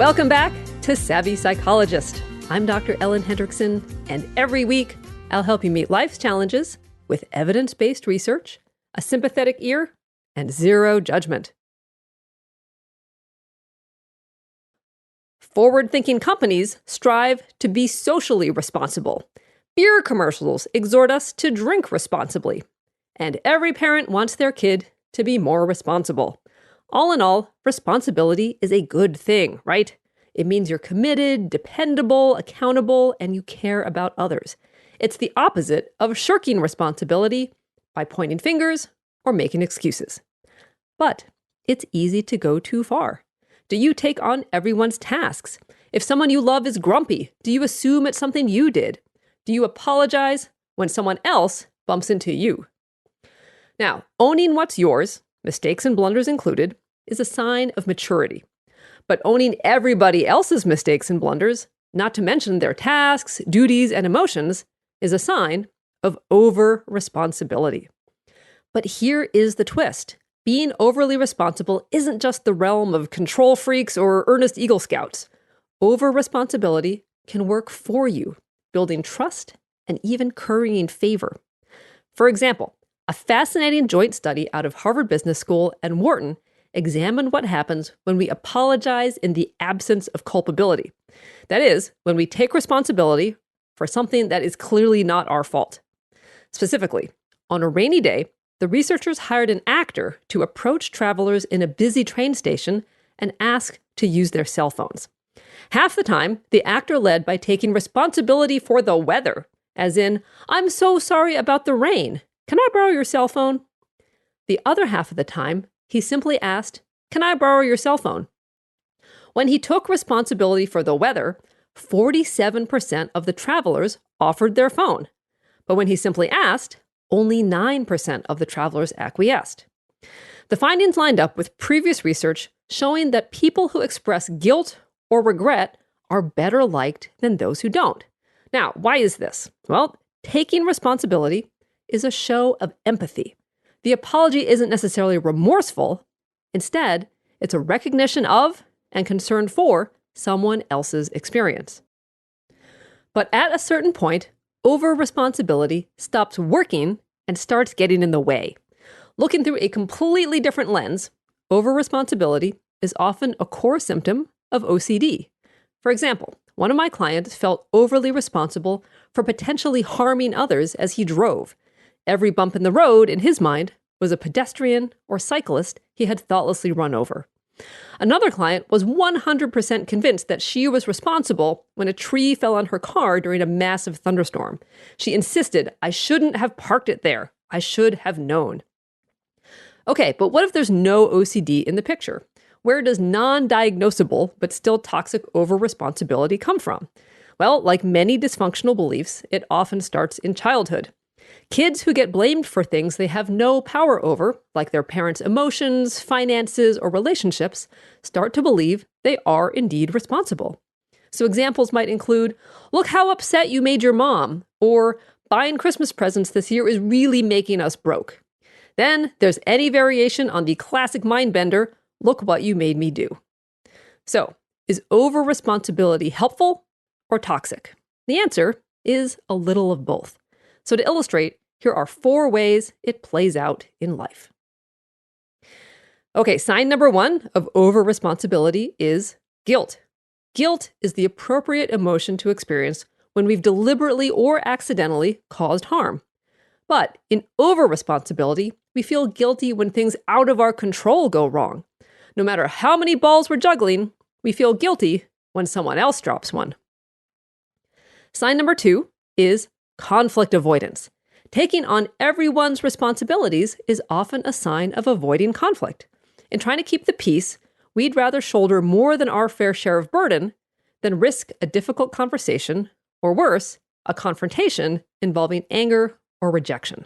Welcome back to Savvy Psychologist. I'm Dr. Ellen Hendrickson, and every week I'll help you meet life's challenges with evidence-based research, a sympathetic ear, and zero judgment. Forward-thinking companies strive to be socially responsible. Beer commercials exhort us to drink responsibly. And every parent wants their kid to be more responsible. All in all, responsibility is a good thing, right? It means you're committed, dependable, accountable, and you care about others. It's the opposite of shirking responsibility by pointing fingers or making excuses. But it's easy to go too far. Do you take on everyone's tasks? If someone you love is grumpy, do you assume it's something you did? Do you apologize when someone else bumps into you? Now, owning what's yours, mistakes and blunders included, is a sign of maturity. But owning everybody else's mistakes and blunders, not to mention their tasks, duties, and emotions, is a sign of over-responsibility. But here is the twist. Being overly responsible isn't just the realm of control freaks or earnest Eagle Scouts. Over-responsibility can work for you, building trust and even currying favor. For example, a fascinating joint study out of Harvard Business School and Wharton examined what happens when we apologize in the absence of culpability. That is, when we take responsibility for something that is clearly not our fault. Specifically, on a rainy day, the researchers hired an actor to approach travelers in a busy train station and ask to use their cell phones. Half the time, the actor led by taking responsibility for the weather, as in, "I'm so sorry about the rain. Can I borrow your cell phone?" The other half of the time, he simply asked, "Can I borrow your cell phone?" When he took responsibility for the weather, 47% of the travelers offered their phone. But when he simply asked, only 9% of the travelers acquiesced. The findings lined up with previous research showing that people who express guilt or regret are better liked than those who don't. Now, why is this? Well, taking responsibility is a show of empathy. The apology isn't necessarily remorseful. Instead, it's a recognition of and concern for someone else's experience. But at a certain point, over-responsibility stops working and starts getting in the way. Looking through a completely different lens, over-responsibility is often a core symptom of OCD. For example, one of my clients felt overly responsible for potentially harming others as he drove. Every bump in the road, in his mind, was a pedestrian or cyclist he had thoughtlessly run over. Another client was 100% convinced that she was responsible when a tree fell on her car during a massive thunderstorm. She insisted, "I shouldn't have parked it there. I should have known." Okay, but what if there's no OCD in the picture? Where does non-diagnosable but still toxic over-responsibility come from? Well, like many dysfunctional beliefs, it often starts in childhood. Kids who get blamed for things they have no power over, like their parents' emotions, finances, or relationships, start to believe they are indeed responsible. So examples might include, "Look how upset you made your mom," or "Buying Christmas presents this year is really making us broke." Then there's any variation on the classic mind bender, "Look what you made me do." So, is over-responsibility helpful or toxic? The answer is a little of both. So to illustrate, here are 4 ways it plays out in life. Okay, sign number 1 of over-responsibility is guilt. Guilt is the appropriate emotion to experience when we've deliberately or accidentally caused harm. But in over-responsibility, we feel guilty when things out of our control go wrong. No matter how many balls we're juggling, we feel guilty when someone else drops one. Sign number 2 is conflict avoidance. Taking on everyone's responsibilities is often a sign of avoiding conflict. In trying to keep the peace, we'd rather shoulder more than our fair share of burden than risk a difficult conversation, or worse, a confrontation involving anger or rejection.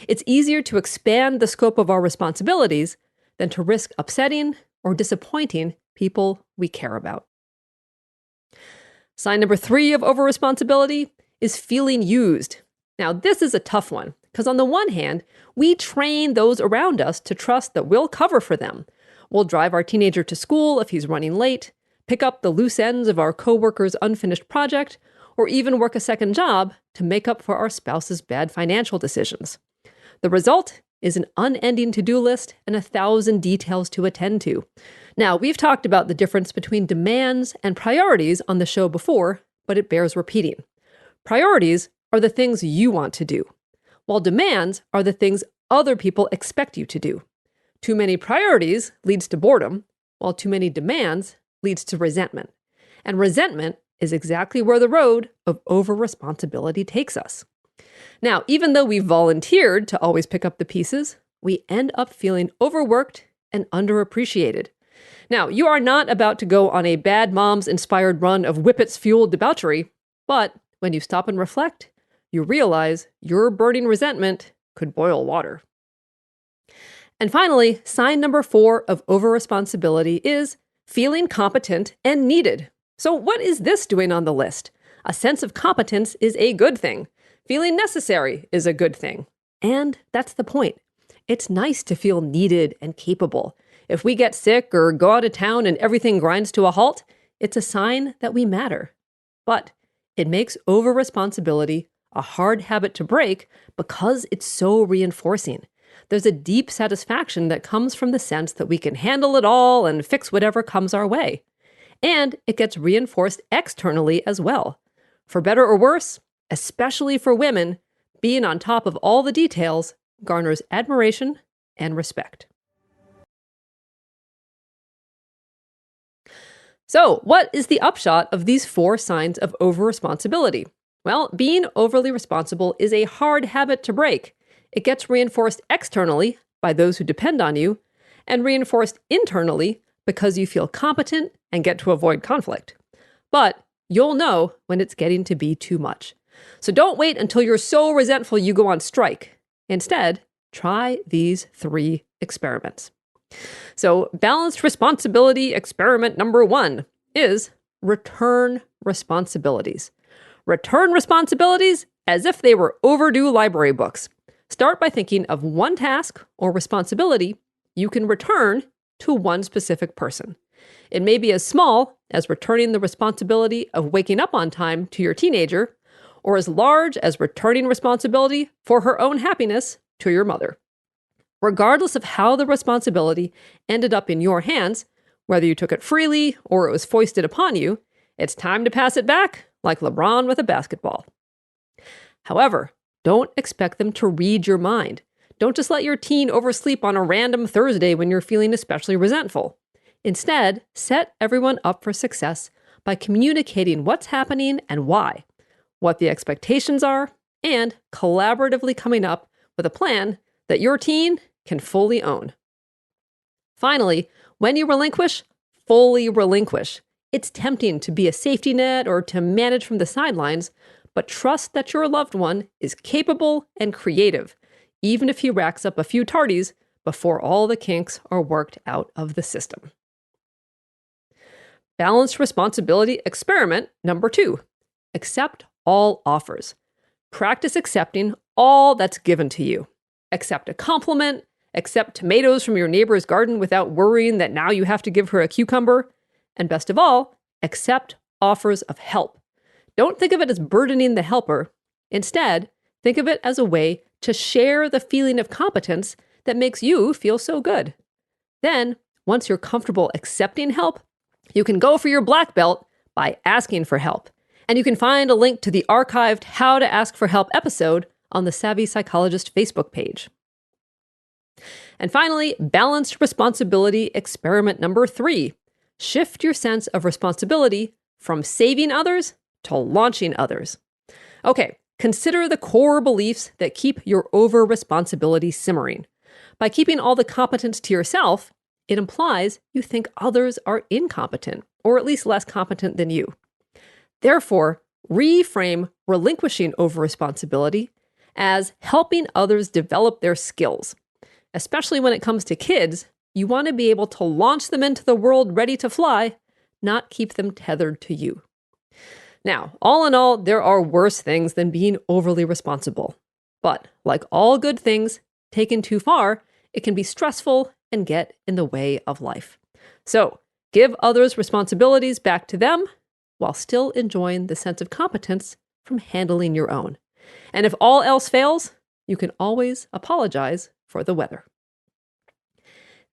It's easier to expand the scope of our responsibilities than to risk upsetting or disappointing people we care about. Sign number 3 of over-responsibility is feeling used. Now, this is a tough one, because on the one hand, we train those around us to trust that we'll cover for them. We'll drive our teenager to school if he's running late, pick up the loose ends of our coworker's unfinished project, or even work a second job to make up for our spouse's bad financial decisions. The result is an unending to-do list and 1,000 details to attend to. Now, we've talked about the difference between demands and priorities on the show before, but it bears repeating. Priorities are the things you want to do, while demands are the things other people expect you to do. Too many priorities leads to boredom, while too many demands leads to resentment. And resentment is exactly where the road of over-responsibility takes us. Now, even though we volunteered to always pick up the pieces, we end up feeling overworked and underappreciated. Now, you are not about to go on a Bad Moms-inspired run of Whippets-fueled debauchery, but when you stop and reflect, you realize your burning resentment could boil water. And finally, sign number 4 of over-responsibility is feeling competent and needed. So what is this doing on the list? A sense of competence is a good thing. Feeling necessary is a good thing. And that's the point. It's nice to feel needed and capable. If we get sick or go out of town and everything grinds to a halt, it's a sign that we matter. But it makes over-responsibility a hard habit to break because it's so reinforcing. There's a deep satisfaction that comes from the sense that we can handle it all and fix whatever comes our way. And it gets reinforced externally as well. For better or worse, especially for women, being on top of all the details garners admiration and respect. So, what is the upshot of these 4 signs of over-responsibility? Well, being overly responsible is a hard habit to break. It gets reinforced externally by those who depend on you, and reinforced internally because you feel competent and get to avoid conflict. But you'll know when it's getting to be too much. So don't wait until you're so resentful you go on strike. Instead, try these 3 experiments. So, balanced responsibility experiment number 1 is return responsibilities. Return responsibilities as if they were overdue library books. Start by thinking of one task or responsibility you can return to one specific person. It may be as small as returning the responsibility of waking up on time to your teenager, or as large as returning responsibility for her own happiness to your mother. Regardless of how the responsibility ended up in your hands, whether you took it freely or it was foisted upon you, it's time to pass it back like LeBron with a basketball. However, don't expect them to read your mind. Don't just let your teen oversleep on a random Thursday when you're feeling especially resentful. Instead, set everyone up for success by communicating what's happening and why, what the expectations are, and collaboratively coming up with a plan that your teen can fully own. Finally, when you relinquish, fully relinquish. It's tempting to be a safety net or to manage from the sidelines, but trust that your loved one is capable and creative, even if he racks up a few tardies before all the kinks are worked out of the system. Balanced responsibility experiment number 2. Accept all offers. Practice accepting all that's given to you. Accept a compliment, accept tomatoes from your neighbor's garden without worrying that now you have to give her a cucumber, and best of all, accept offers of help. Don't think of it as burdening the helper. Instead, think of it as a way to share the feeling of competence that makes you feel so good. Then, once you're comfortable accepting help, you can go for your black belt by asking for help. And you can find a link to the archived How to Ask for Help episode on the Savvy Psychologist Facebook page. And finally, balanced responsibility experiment number 3. Shift your sense of responsibility from saving others to launching others. Okay, consider the core beliefs that keep your over-responsibility simmering. By keeping all the competence to yourself, it implies you think others are incompetent, or at least less competent than you. Therefore, reframe relinquishing over-responsibility as helping others develop their skills. Especially when it comes to kids, you want to be able to launch them into the world ready to fly, not keep them tethered to you. Now, all in all, there are worse things than being overly responsible. But like all good things, taken too far, it can be stressful and get in the way of life. So Give others responsibilities back to them while still enjoying the sense of competence from handling your own. And if all else fails, you can always apologize for the weather.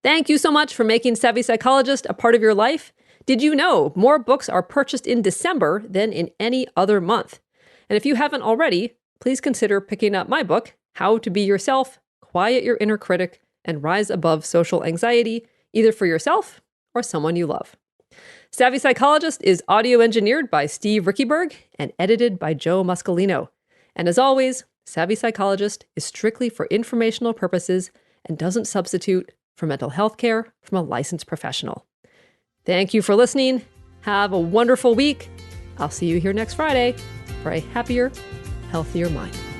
Thank you so much for making Savvy Psychologist a part of your life. Did you know more books are purchased in December than in any other month? And if you haven't already, please consider picking up my book, How to Be Yourself, Quiet Your Inner Critic, and Rise Above Social Anxiety, either for yourself or someone you love. Savvy Psychologist is audio engineered by Steve Rickyberg and edited by Joe Muscolino. And as always, Savvy Psychologist is strictly for informational purposes and doesn't substitute for mental health care from a licensed professional. Thank you for listening. Have a wonderful week. I'll see you here next Friday for a happier, healthier mind.